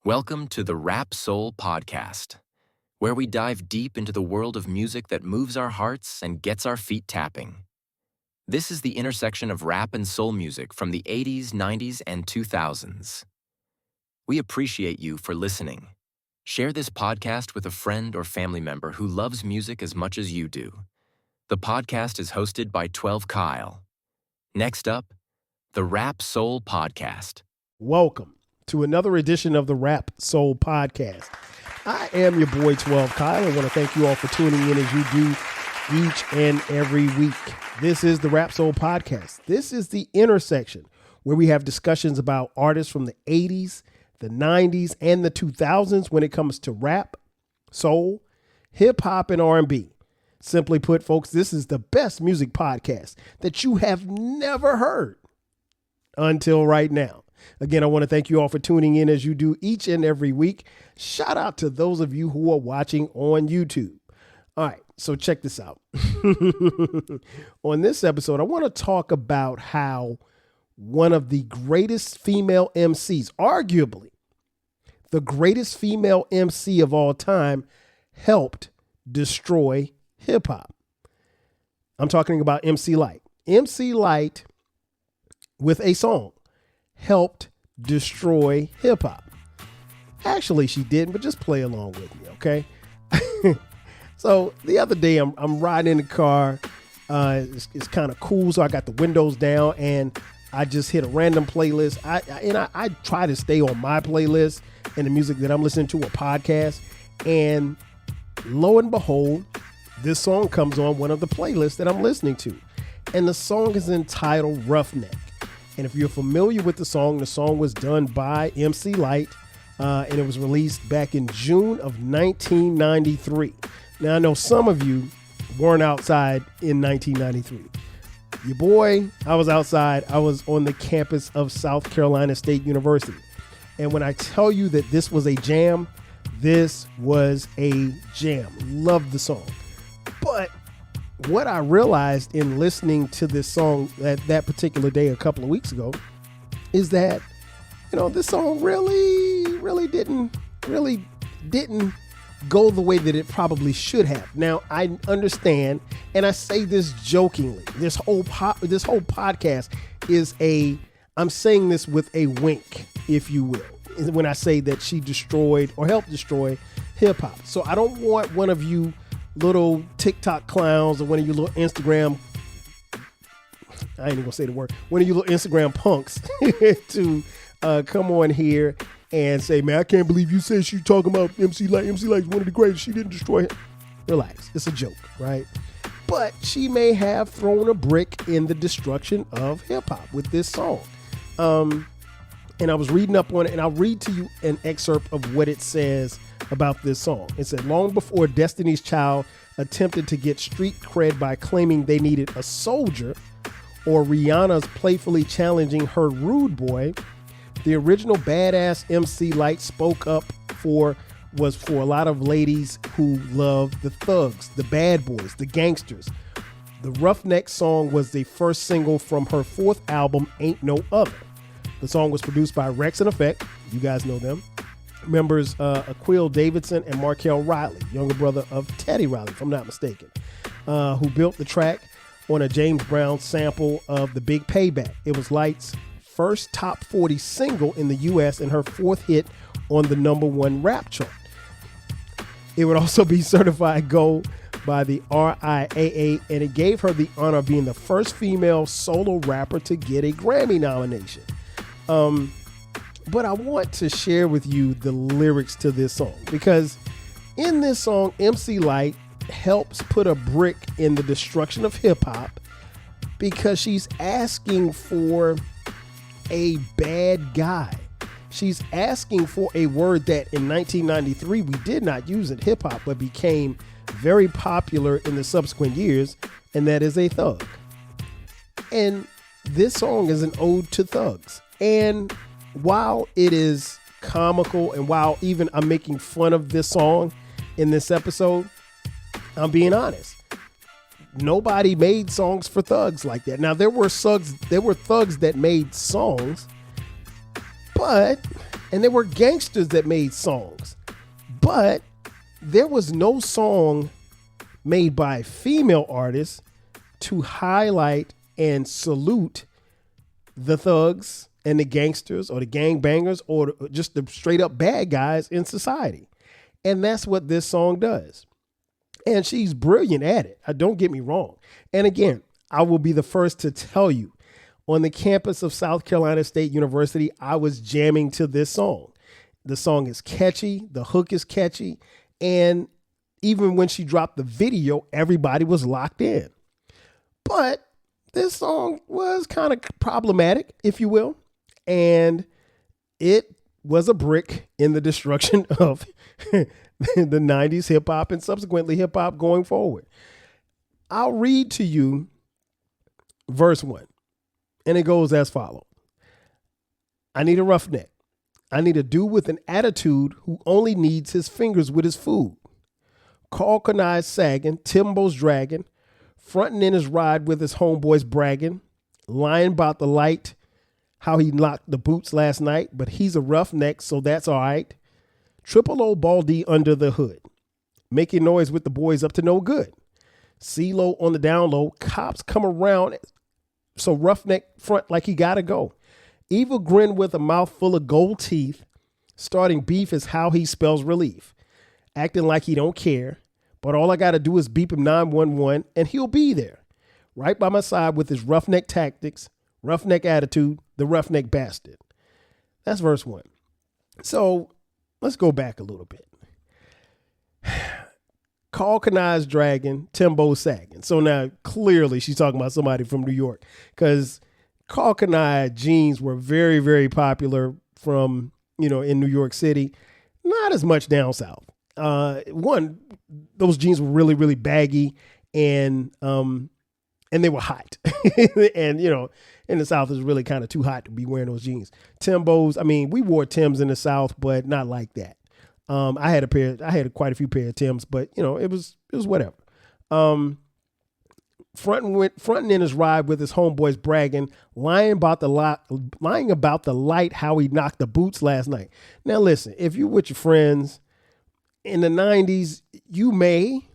Welcome to the Rap Soul Podcast, where we dive deep into the world of music that moves our hearts and gets our feet tapping. This is the intersection of rap and soul music from the 80s, 90s, and 2000s. We appreciate you for listening. Share this podcast with a friend or family member who loves music as much as you do. The podcast is hosted by 12 Kyle. Next up, the Rap Soul Podcast. Welcome to another edition of the Rap Soul Podcast. I am your boy 12 Kyle. I want to thank you all for tuning in as you do each and every week. This is the Rap Soul Podcast. This is the intersection where we have discussions about artists from the 80s, the 90s, and the 2000s when it comes to rap, soul, hip hop, and R&B. Simply put, folks, this is the best music podcast that you have never heard until right now. Again, I want to thank you all for tuning in as you do each and every week. Shout out to those of you who are watching on YouTube. All right, so check this out. On this episode, I want to talk about how one of the greatest female MCs, arguably the greatest female MC of all time, helped destroy hip hop. I'm talking about MC Lyte. MC Lyte, with a song, helped destroy hip hop. Actually, she didn't, but just play along with me, okay? So the other day, I'm riding in the car. It's kind of cool, so I got the windows down, and I just hit a random playlist. I try to stay on my playlist and the music that I'm listening to, a podcast, and lo and behold, this song comes on one of the playlists that I'm listening to, and the song is entitled Roughneck. And if you're familiar with the song was done by MC Lyte, and it was released back in June of 1993. Now, I know some of you weren't outside in 1993. Your boy, I was outside. I was on the campus of South Carolina State University. And when I tell you that this was a jam, this was a jam. Loved the song. But what I realized in listening to this song that particular day a couple of weeks ago is that, this song really didn't go the way that it probably should have. Now, I understand, and I say this jokingly. This whole podcast is I'm saying this with a wink, if you will, when I say that she destroyed or helped destroy hip hop. So I don't want one of you little TikTok clowns or one of you little Instagram, I ain't even gonna say the word, one of you little Instagram punks to come on here and say, man, I can't believe you said she talking about MC Lyte. MC Lyte's one of the greatest. She didn't destroy it. Relax. It's a joke, right? But she may have thrown a brick in the destruction of hip hop with this song. And I was reading up on it, and I'll read to you an excerpt of what it says about this song. It said, long before Destiny's Child attempted to get street cred by claiming they needed a soldier, or Rihanna's playfully challenging her rude boy, the original badass MC Lyte spoke up was for a lot of ladies who loved the thugs, the bad boys, the gangsters. The Roughneck song was the first single from her fourth album, Ain't No Other. The song was produced by Rex and Effect. You guys know them. Members Aquill Davidson and Markel Riley, younger brother of Teddy Riley, if I'm not mistaken, who built the track on a James Brown sample of The Big Payback. It was Lyte's first top 40 single in the U.S. and her fourth hit on the #1 rap chart. It would also be certified gold by the RIAA, and it gave her the honor of being the first female solo rapper to get a Grammy nomination. But I want to share with you the lyrics to this song, because in this song, MC Lyte helps put a brick in the destruction of hip hop because she's asking for a bad guy. She's asking for a word that in 1993 we did not use in hip hop, but became very popular in the subsequent years, and that is a thug. And this song is an ode to thugs. And while it is comical, and while even I'm making fun of this song in this episode, I'm being honest. Nobody made songs for thugs like that. Now, there were thugs that made songs, but And there were gangsters that made songs. But there was no song made by female artists to highlight and salute the thugs and the gangsters or the gangbangers or just the straight up bad guys in society. And that's what this song does. And she's brilliant at it. Don't get me wrong. And again, I will be the first to tell you, on the campus of South Carolina State University, I was jamming to this song. The song is catchy. The hook is catchy. And even when she dropped the video, everybody was locked in. But this song was kind of problematic, if you will. And it was a brick in the destruction of the 90s hip hop and subsequently hip hop going forward. I'll read to you verse 1, and it goes as follows. I need a roughneck. I need a dude with an attitude who only needs his fingers with his food. Carl Kanai's sagging, Timbo's dragging, fronting in his ride with his homeboys bragging, lying about the Lyte, how he locked the boots last night, but he's a roughneck, so that's all right. Triple O Baldy under the hood, making noise with the boys up to no good. CeeLo on the down low, cops come around, so roughneck front like he gotta go. Evil grin with a mouth full of gold teeth, starting beef is how he spells relief. Acting like he don't care, but all I gotta do is beep him 911 and he'll be there. Right by my side with his roughneck tactics, roughneck attitude, the roughneck bastard. That's verse 1. So let's go back a little bit. Carl Kanai's dragging, Timbo's sagging. So now clearly she's talking about somebody from New York, because Carl Kanai jeans were very, very popular from, in New York City. Not as much down south. One, those jeans were really, really baggy and they were hot. And, in the South, it's really kind of too hot to be wearing those jeans. Timbo's, we wore Timbs in the South, but not like that. I had quite a few pair of Timbs, but it was whatever. Fronting in his ride with his homeboys bragging, lying about the Lyte, how he knocked the boots last night. Now listen, if you're with your friends in the 90s, you may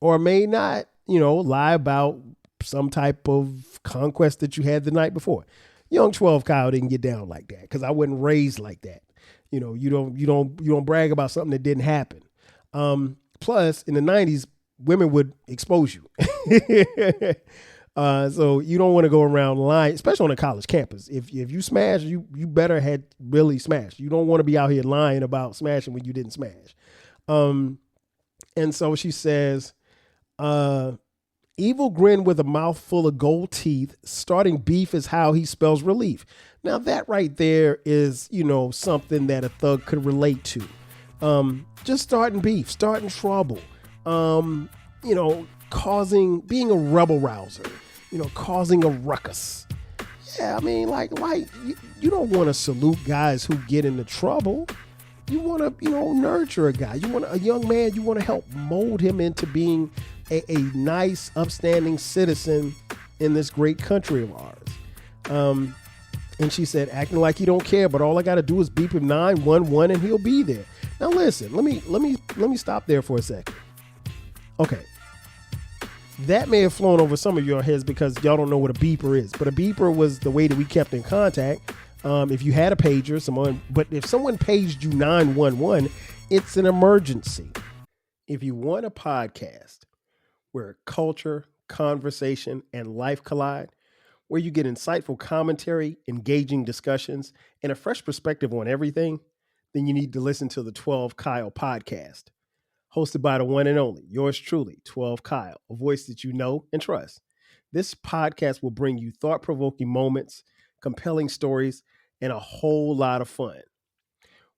or may not, lie about some type of conquest that you had the night before. Young 12 Kyle didn't get down like that because I wasn't raised like that. You don't brag about something that didn't happen. Plus, in the 90s, women would expose you. So you don't want to go around lying, especially on a college campus. If you smash, you better had really smashed. You don't want to be out here lying about smashing when you didn't smash. And so she says, evil grin with a mouth full of gold teeth, starting beef is how he spells relief. Now that right there is, something that a thug could relate to. Just starting beef, starting trouble, being a rebel rouser, causing a ruckus. Yeah, you don't want to salute guys who get into trouble. You want to, nurture a guy. You want a young man, you want to help mold him into being a nice, upstanding citizen in this great country of ours. And she said, acting like he don't care, but all I got to do is beep him 911 and he'll be there. Now listen, let me stop there for a second. Okay. That may have flown over some of your heads because y'all don't know what a beeper is, but a beeper was the way that we kept in contact. If you had a pager, but if someone paged you 911, it's an emergency. If you want a podcast where culture, conversation, and life collide, where you get insightful commentary, engaging discussions, and a fresh perspective on everything, then you need to listen to the 12 Kyle podcast. Hosted by the one and only, yours truly, 12 Kyle, a voice that you know and trust. This podcast will bring you thought-provoking moments, compelling stories, and a whole lot of fun.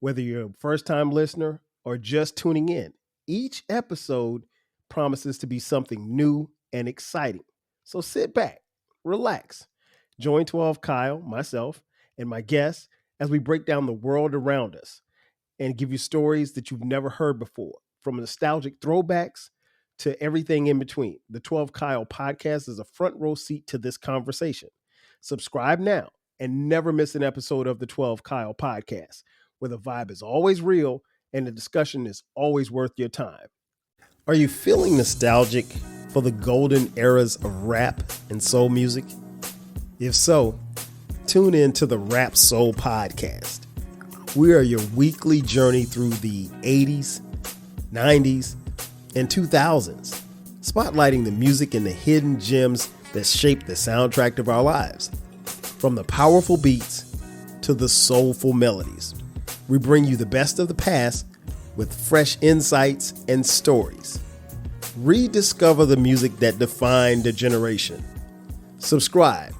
Whether you're a first-time listener or just tuning in, each episode promises to be something new and exciting. So sit back, relax, join 12 Kyle, myself, and my guests as we break down the world around us and give you stories that you've never heard before, from nostalgic throwbacks to everything in between. The 12 Kyle podcast is a front row seat to this conversation. Subscribe now and never miss an episode of the 12 Kyle podcast. where the vibe is always real and the discussion is always worth your time. Are you feeling nostalgic for the golden eras of rap and soul music? If so, tune in to the Rap Soul Podcast. We are your weekly journey through the 80s, 90s, and 2000s, spotlighting the music and the hidden gems that shaped the soundtrack of our lives. From the powerful beats to the soulful melodies, we bring you the best of the past with fresh insights and stories. Rediscover the music that defined a generation. Subscribe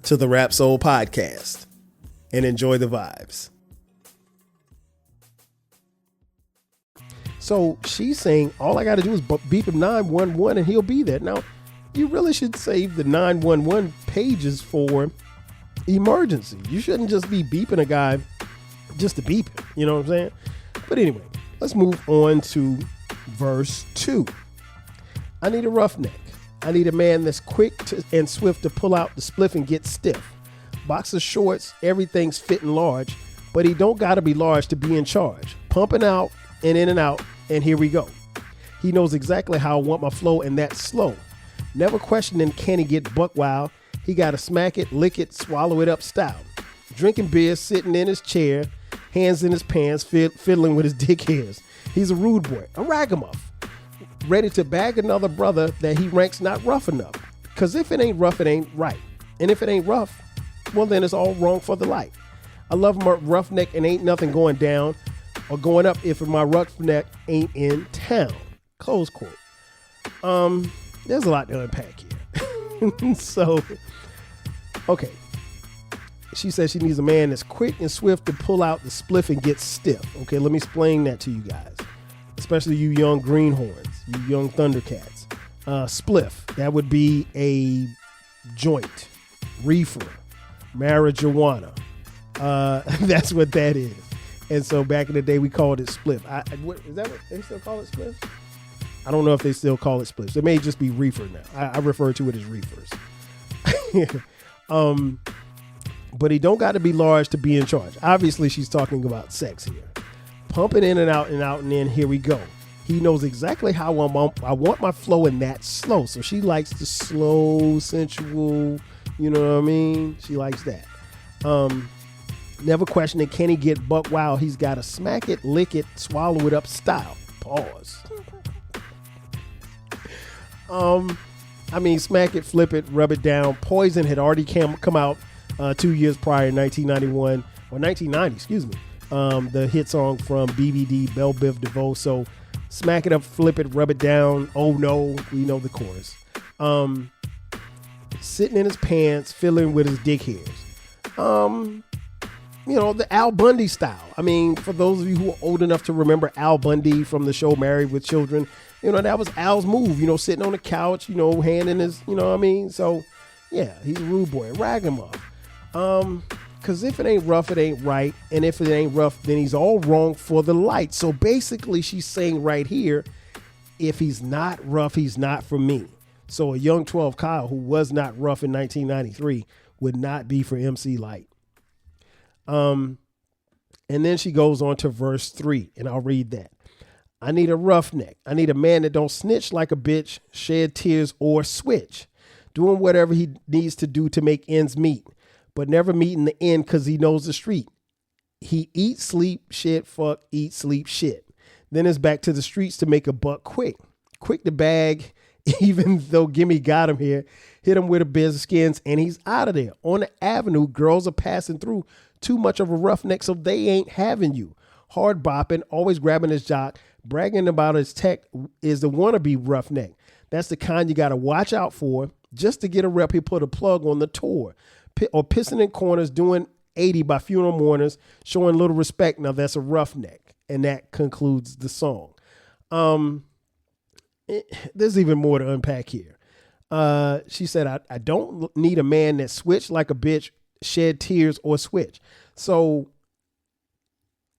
to the Rap Soul Podcast and enjoy the vibes. So she's saying all I got to do is beep him 911 and he'll be there. Now, you really should save the 911 pages for emergency. You shouldn't just be beeping a guy just to beep him. You know what I'm saying? But anyway, let's move on to verse 2. I need a roughneck. I need a man that's quick and swift to pull out the spliff and get stiff. Boxer shorts, everything's fitting large, but he don't got to be large to be in charge. Pumping out and in and out, and here we go. He knows exactly how I want my flow, and that's slow. Never questioning can he get buck wild. He got to smack it, lick it, swallow it up style. Drinking beer, sitting in his chair, hands in his pants, fiddling with his dick hairs. He's a rude boy, a ragamuff, ready to bag another brother that he ranks not rough enough. Because if it ain't rough, it ain't right. And if it ain't rough, well, then it's all wrong for the light. I love my roughneck and ain't nothing going down or going up if my roughneck ain't in town. Close quote. There's a lot to unpack here. So, okay. She says she needs a man that's quick and swift to pull out the spliff and get stiff. Okay, let me explain that to you guys, especially you young greenhorns, you young Thundercats. Spliff, that would be a joint, reefer, marijuana. That's what that is. And so back in the day, we called it spliff. Is that what they still call it, spliff? I don't know if they still call it spliffs. It may just be reefer now. I refer to it as reefers. But he don't got to be large to be in charge. Obviously, she's talking about sex here. Pumping in and out, and then here we go. He knows exactly how I want my flow, and that's slow. So she likes the slow, sensual, you know what I mean? She likes that. Never questioning, can he get buck wild? He's got to smack it, lick it, swallow it up style. Pause. Smack it, flip it, rub it down. Poison had already come out 2 years prior, 1991, or 1990, excuse me. The hit song from BBD, Belle Biv DeVoe. So smack it up, flip it, rub it down. Oh no, we know the chorus. Sitting in his pants, fiddling with his dick hairs. The Al Bundy style. I mean, for those of you who are old enough to remember Al Bundy from the show Married with Children, that was Al's move, sitting on the couch, hand in his, So, yeah, he's a rude boy, ragamuff. Because if it ain't rough, it ain't right. And if it ain't rough, then he's all wrong for the light. So basically, she's saying right here, if he's not rough, he's not for me. So a young 12 Kyle who was not rough in 1993 would not be for MC Lyte. And then she goes on to verse 3, and I'll read that. I need a roughneck. I need a man that don't snitch like a bitch, shed tears, or switch. Doing whatever he needs to do to make ends meet, but never meeting the end because he knows the street. He eat, sleep, shit, fuck, eat, sleep, shit. Then it's back to the streets to make a buck quick. Quick to bag, even though Gimme got him here. Hit him with a biz of skins, and he's out of there. On the avenue, girls are passing through. Too much of a roughneck, so they ain't having you. Hard bopping, always grabbing his jock, bragging about his tech is the wannabe roughneck. That's the kind you got to watch out for. Just to get a rep, he put a plug on the tour. Or pissing in corners, doing 80 by funeral mourners, showing little respect. Now that's a roughneck. And that concludes the song. There's even more to unpack here. She said, I don't need a man that switch like a bitch, shed tears, or switch. So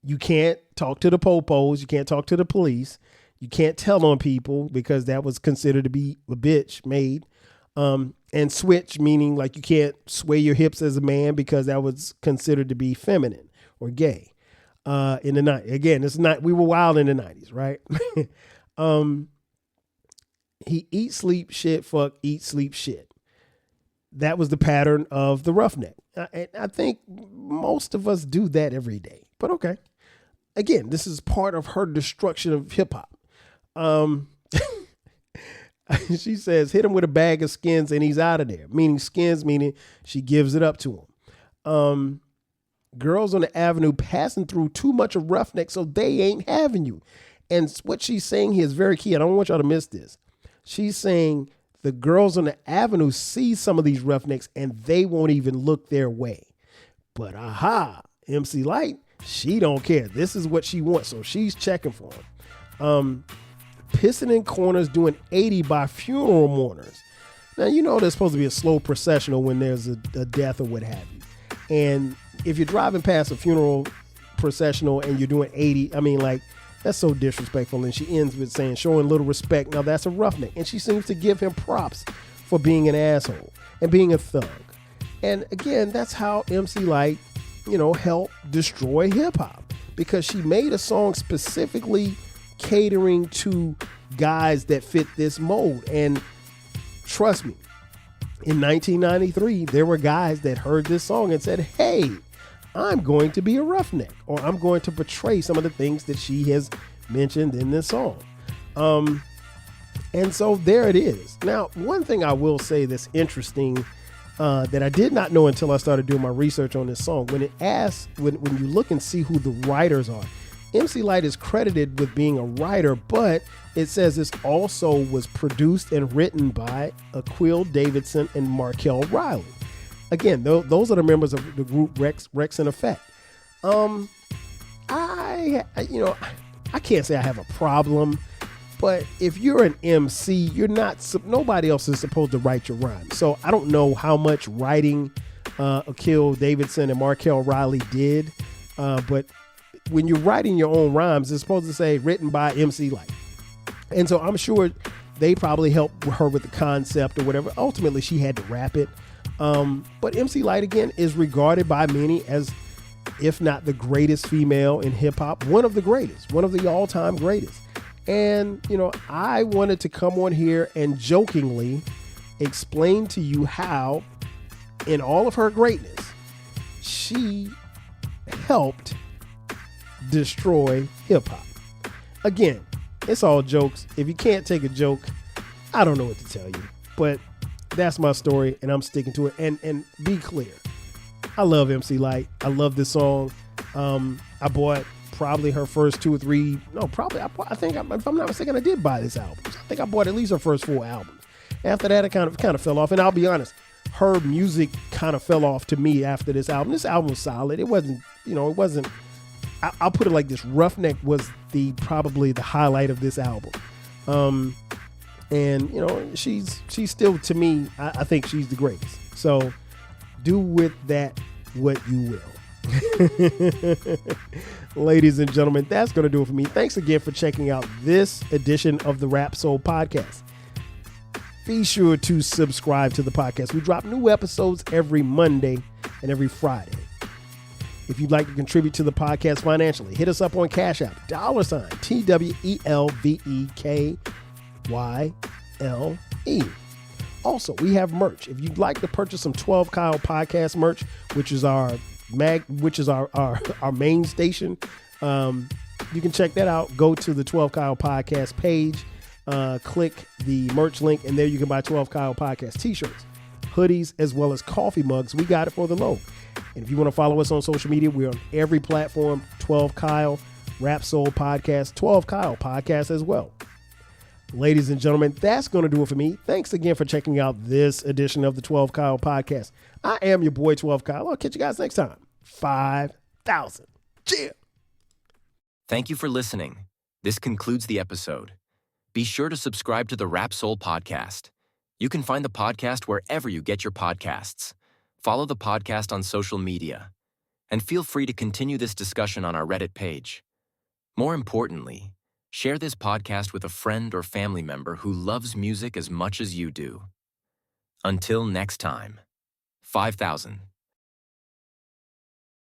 you can't talk to the popos. You can't talk to the police. You can't tell on people because that was considered to be a bitch made. And switch, meaning like you can't sway your hips as a man because that was considered to be feminine or gay. in the night. Again, it's not, we were wild in the 90s, right? He eat, sleep, shit, fuck, eat, sleep, shit. That was the pattern of the roughneck. And I think most of us do that every day, but okay. Again, this is part of her destruction of hip hop. She says, hit him with a bag of skins and he's out of there. Meaning skins, meaning she gives it up to him. Girls on the avenue passing through too much of roughneck, so they ain't having you. And what she's saying here is very key. I don't want y'all to miss this. She's saying the girls on the avenue see some of these roughnecks and they won't even look their way. But MC Lyte, she don't care. This is what she wants, so she's checking for him. Pissing in corners, doing 80 by funeral mourners. Now, you know there's supposed to be a slow processional when there's a death or what have you. And if you're driving past a funeral processional and you're doing 80, I mean, like, that's so disrespectful. And she ends with saying, showing little respect. Now, that's a roughneck. And she seems to give him props for being an asshole and being a thug. And again, that's how MC Lyte, helped destroy hip hop, because she made a song specifically catering to guys that fit this mold. And trust me, in 1993, there were guys that heard this song and said, hey, I'm going to be a roughneck, or I'm going to portray some of the things that she has mentioned in this song. And so there it is. Now, one thing I will say that's interesting, that I did not know until I started doing my research on this song, when you look and see who the writers are, MC Lyte is credited with being a writer, but it says this also was produced and written by Aquill Davidson and Markel Riley. Again, those are the members of the group Rex in Effect. I can't say I have a problem, but if you're an MC, nobody else is supposed to write your rhymes. So I don't know how much writing Aquill Davidson and Markel Riley did, but when you're writing your own rhymes, it's supposed to say written by MC Lyte. And so I'm sure they probably helped her with the concept or whatever. Ultimately, she had to rap it. But MC Lyte, again, is regarded by many as, if not the greatest female in hip hop, one of the all-time greatest. And, I wanted to come on here and jokingly explain to you how, in all of her greatness, she helped destroy hip hop. Again, it's all jokes. If you can't take a joke, I don't know what to tell you, but that's my story and I'm sticking to it. And be clear, I love MC Lyte. I love this song. I bought probably her first two or three. No, probably. I think, if I'm not mistaken, I did buy this album. I think I bought at least her first 4 albums. After that, it kind of fell off. And I'll be honest, her music kind of fell off to me after this album. This album was solid. It wasn't. I'll put it like this: Roughneck was probably the highlight of this album. And she's still, to me, I think she's the greatest. So do with that what you will. Ladies and gentlemen, that's going to do it for me. Thanks again for checking out this edition of the Rap Soul Podcast. Be sure to subscribe to the podcast. We drop new episodes every Monday and every Friday. If you'd like to contribute to the podcast financially, hit us up on Cash App, $TWELVEKYLE. Also, we have merch. If you'd like to purchase some 12 Kyle podcast merch, which is our main station, you can check that out. Go to the 12 Kyle podcast page, click the merch link, and there you can buy 12 Kyle podcast t-shirts, hoodies, as well as coffee mugs. We got it for the low. And if you want to follow us on social media, we're on every platform, 12 Kyle, Rap Soul Podcast, 12 Kyle Podcast as well. Ladies and gentlemen, that's going to do it for me. Thanks again for checking out this edition of the 12 Kyle Podcast. I am your boy, 12 Kyle. I'll catch you guys next time. 5,000. Cheers. Thank you for listening. This concludes the episode. Be sure to subscribe to the Rap Soul Podcast. You can find the podcast wherever you get your podcasts. Follow the podcast on social media. And feel free to continue this discussion on our Reddit page. More importantly, share this podcast with a friend or family member who loves music as much as you do. Until next time, 5,000.